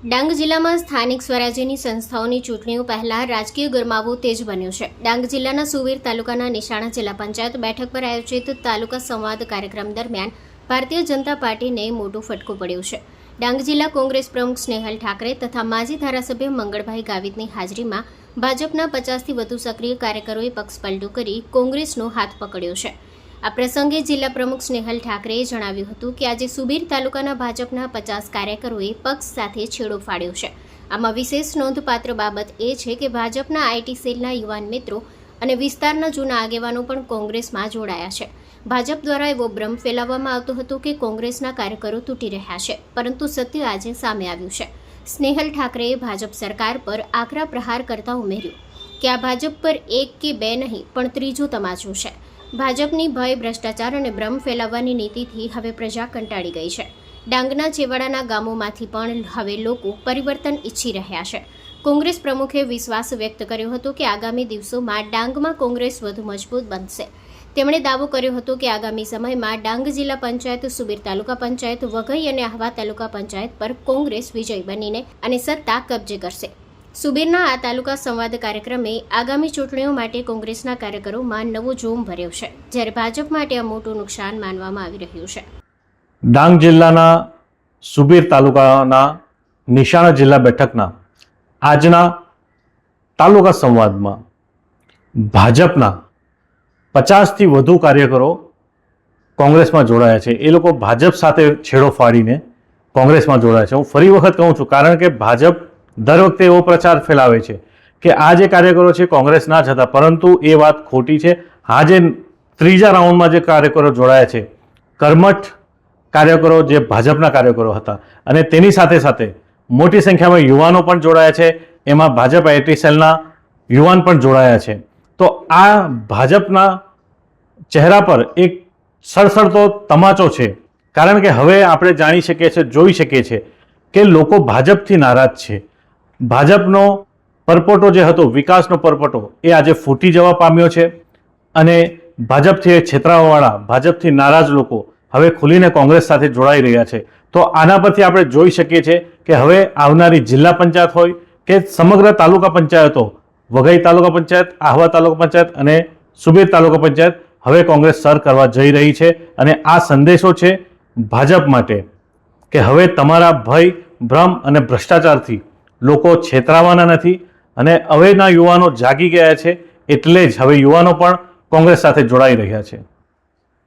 ડાંગ જિલ્લામાં સ્થાનિક સ્વરાજ્યની સંસ્થાઓની ચૂંટણીઓ પહેલા રાજકીય ગરમાવો તેજ બન્યો છે। ડાંગ જિલ્લાના સુબીર તાલુકાના નિશાણા જિલ્લા પંચાયત બેઠક પર આયોજિત તાલુકા સંવાદ કાર્યક્રમ દરમિયાન ભારતીય જનતા પાર્ટીને મોટો ફટકો પડ્યો છે। ડાંગ જિલ્લા કોંગ્રેસ પ્રમુખ સ્નેહલ ઠાકરે તથા માજી ધારાસભ્ય મંગળભાઈ ગાવિતની હાજરીમાં ભાજપના 50થી વધુ સક્રિય કાર્યકરોએ પક્ષ પલટો કરી કોંગ્રેસનો હાથ પકડ્યો છે। આ પ્રસંગે જિલ્લા પ્રમુખ સ્નેહલ ઠાકરેએ જણાવ્યું હતું કે આજે સુબીર તાલુકાના ભાજપના 50 કાર્યકરોએ પક્ષ સાથે છેડો ફાડ્યો છે। આમાં વિશેષ નોંધપાત્ર બાબત એ છે કે ભાજપના આઈટી સેલના યુવાન મિત્રો અને વિસ્તારના જૂના આગેવાનો પણ કોંગ્રેસમાં જોડાયા છે। ભાજપ દ્વારા એવો ભ્રમ ફેલાવવામાં આવતો હતો કે કોંગ્રેસના કાર્યકરો તૂટી રહ્યા છે, પરંતુ સત્ય આજે સામે આવ્યું છે। સ્નેહલ ઠાકરેએ ભાજપ સરકાર પર આકરા પ્રહાર કરતા ઉમેર્યું કે આ ભાજપ પર એક કે બે નહીં પણ ત્રીજો તમાચો છે। ભાજપની ભય, ભ્રષ્ટાચાર અને ભ્રમ ફેલાવવાની નીતિથી હવે પ્રજા કંટાળી ગઈ છે। ડાંગના છેવાડાના ગામોમાંથી પણ હવે લોકો પરિવર્તન ઈચ્છી રહ્યા છે। કોંગ્રેસ પ્રમુખે વિશ્વાસ વ્યક્ત કર્યો હતો કે આગામી દિવસોમાં ડાંગમાં કોંગ્રેસ વધુ મજબૂત બનશે। તેમણે દાવો કર્યો હતો કે આગામી સમયમાં ડાંગ જિલ્લા પંચાયત, સુબીર તાલુકા પંચાયત, વઘઈ અને આહવા તાલુકા પંચાયત પર કોંગ્રેસ વિજય બનીને અને સત્તા કબજે કરશે। સુબીરના આ તાલુકા સંવાદ કાર્યક્રમે આગામી ચૂંટણીઓ માટે કોંગ્રેસના કાર્યકરોમાં નવો જોમ ભર્યો છે, જ્યારે ભાજપ માટે આ મોટું નુકસાન માનવામાં આવી રહ્યું છે। ડાંગ જિલ્લાના સુબીર તાલુકાના નિશાણા જિલ્લા બેઠકના આજના તાલુકા સંવાદમાં ભાજપના 50થી વધુ કાર્યકરો કોંગ્રેસમાં જોડાયા છે। એ લોકો ભાજપ સાથે છેડો ફાડીને કોંગ્રેસમાં જોડાયા છે। હું ફરી વખત કહું છું, કારણ કે ભાજપ દર વખતે એવો પ્રચાર ફેલાવે છે કે આ જે કાર્યકરો છે કોંગ્રેસ ના જ હતા, પરંતુ એ વાત ખોટી છે। આ જે ત્રીજા રાઉન્ડમાં જે કાર્યકરો જોડાયા છે, કર્મઠ કાર્યકરો જે ભાજપના કાર્યકરો હતા, અને તેની સાથે સાથે મોટી સંખ્યામાં યુવાનો પણ જોડાયા છે। એમાં ભાજપ આઈટી સેલના યુવાન પણ જોડાયા છે। તો આ ભાજપના ચહેરા પર એક સળસળતો તમાચો છે, કારણ કે હવે આપણે જાણી શકીએ છીએ, જોઈ શકીએ છીએ કે લોકો ભાજપથી નારાજ છે। ભાજપનો પરપોટો જે હતો, વિકાસનો પરપોટો, એ આજે ફૂટી જવા પામ્યો છે, અને ભાજપથી છેતરાવાવાળા, ભાજપથી નારાજ લોકો હવે ખુલીને કોંગ્રેસ સાથે જોડાઈ રહ્યા છે। તો આના પરથી આપણે જોઈ શકીએ છીએ કે હવે આવનારી જિલ્લા પંચાયત હોય કે સમગ્ર તાલુકા પંચાયતો, વઘઈ તાલુકા પંચાયત, આહવા તાલુકા પંચાયત અને સુબીર તાલુકા પંચાયત હવે કોંગ્રેસ સર કરવા જઈ રહી છે। અને આ સંદેશો છે ભાજપ માટે કે હવે તમારા ભય, ભ્રમ અને ભ્રષ્ટાચારથી લોકો છેતરાવાના નથી, અને હવેના યુવાનો જાગી ગયા છે, એટલે જ હવે યુવાનો પણ કોંગ્રેસ સાથે જોડાઈ રહ્યા છે।